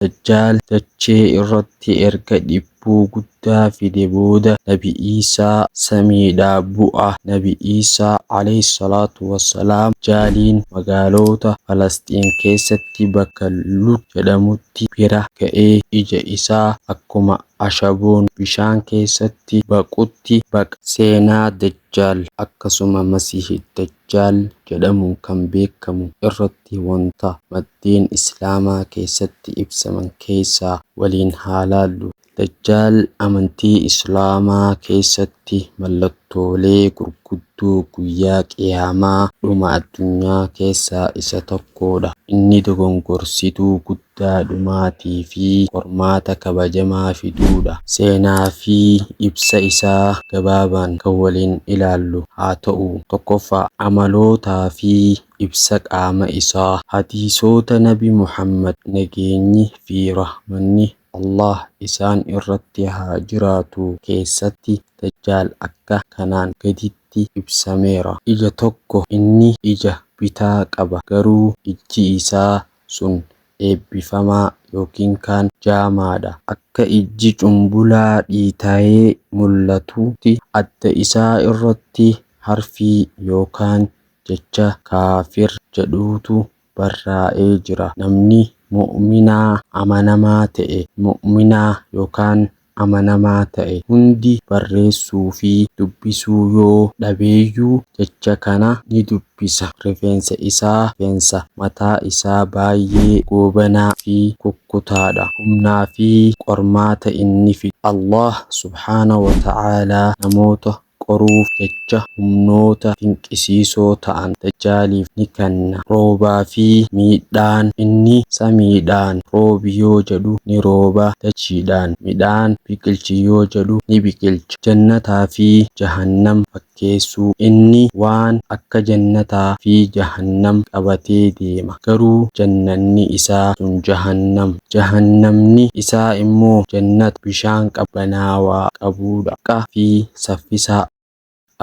Dajjaal dachee irratti erga dhiibbaa guddaa fidee booda Nabi Iisaa samiidhaa bu'a. Nabi Iisaa alayhi salaatu wassalaam Dajjaaliin magaalota Falasxiin keessatti bakka Luud jedhamutti bira ga'ee ija isaa akkuma ashaboon bishaan keessatti baqutti baqa. Seenaa Dajjaal akkasuma Masiihii Dajjaal jedhamuun kan beekamu irratti wanta maddeen Islaamaa keessatti ibsaman keessaa waliin haa ilaallu. Dajjaal amantii Islaamaa keessatti mallattoolee gurguddoo guyyaa qiyaamaa dhuma addunyaa keessaa isa tokkodha. Inni dogongorsituu guddaa dhumaatii fi qormaata kabajamaa fiduudha. Seenaa fi ibsa isaa gabaabaan kan waliin ilaallu haa ta'u. Tokkoffaa, amalootaa fi ibsa qaama isaa. Hadiisota Nabi Muhammad nageenyi fi rahmanni Allah isaan irratti haa jiraatu keessatti Dajjaal akka kanaan gaditti ibsameera. Ija tokko inni ija bitaa qaba, garuu ijji isaa sun eebbifamaa yookiin kan jaamaadha. Akka ijji cumbulaa dhiita'ee mul'atutti adda isaa irratti harfii yookaan jecha kaafir jedhutu barraa'ee jira. Namni mu'minaa amanamaa ta'e hundi barreessuu fi dubbisuu yoo dhabeeyyuu jecha kana ni dubbisa. Rifeensa isaa, rifeensa mataa isaa baay'ee goobanaa fi kukkutaadha. Humnaa fi qormaata inni fidu. Allah subhaanahu wa ta'aalaa namoota qoruuf jecha humnoota dinqisiisoo ta'an Dajjaaliif ni kenna. Roobaa fi midhaan. Inni samiidhaan roobi yoo jedhu ni rooba, dachiidhaan midhaan biqilchi yoo jedhu ni biqilcha. Jannataa fi jahannam fakkeessuu. Inni waan akka jannataa fi jahannam qabatee deema, garuu jannanni isaa sun jahannam, jahannamni isaa immoo jannata bishaan qabbanaawaa qabudha. Xiqqaa fi saffisaa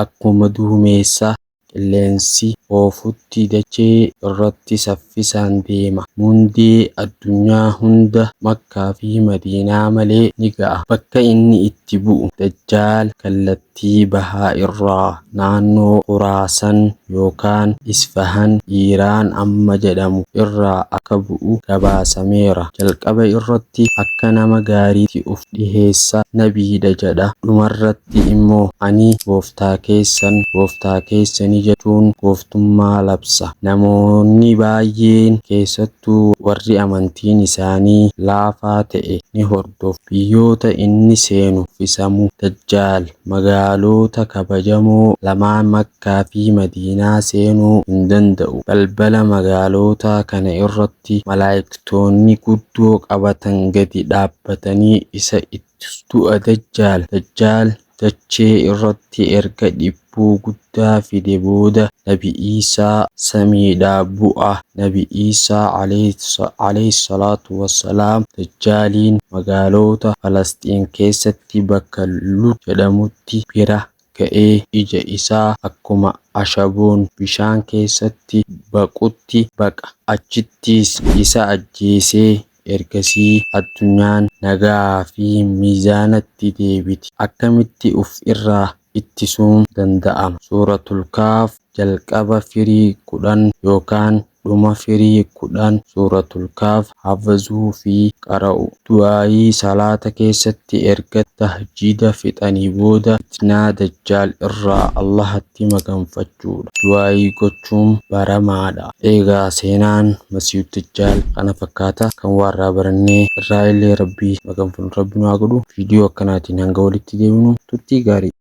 akkuma duumessa qilleensi oofutti dachee irratti saffisaan deema. Mundee addunyaa hunda Makkaa fi Madiinaa malee ni ga'a. Bakka inni itti bu'u Dajjaal kallattii bahaa irraa naannoo Khuraasan yookaan Isfahan Iraan amma jedhamu irraa akka bu'u gabaasameera. Jalqaba irratti akka nama gaariitti of dhiheessa nabiidha jedha. Dhumarratti immoo ani gooftaa keessanii jechuun gooftummaa labsa. Namoonni baay'een keessattuu warri amantiin isaanii laafaa ta'e ni hordofu. Biyyoota inni seenu fisamu. Dajjaal magaalota kabajamoo lamaan Makkaa fi Madiinaa seenuu hin danda'u. Balbala magaalota kana irratti malaa'iktoonni guddoo qabatan gadi dhaabbatanii isa ittisudha. Dajjaal dachee irratti erga dhiibbaa guddaa fidee booda Nabi Iisaa samiidhaa bu'a. Nabi Iisaa alayhi salaatu wassalaam Dajjaaliin magaalota Falasxiin keessatti bakka Luud jedhamutti bira ga'ee ija isaa akkuma ashaboon bishaan keessatti baqutti baqa. Achittis isa ajjeesee ergasii addunyaan nagaa fi miizaanatti deebiti. Akkamitti of irraa ittisuun danda'ama? Suuratul Kaaf jalqaba firii 10 yookaan dhuma firii 10 Suuratul Kaaf hafazuu fi qara'u. Du'aayii salaata keessatti erga tahajjida fixanii booda fitnaa Dajjaal irraa Allahatti maganfachuudha. Du'aayii gochuun baramaadha. Egaa seenaan Masiihii Dajjaal kana fakkaata. Kan warraa barannee irraa illee Rabbii maganfannu Rabbi nu haa godhu. Viidiyoo akkanaatiin hanga walitti deebinu turtii gaarii.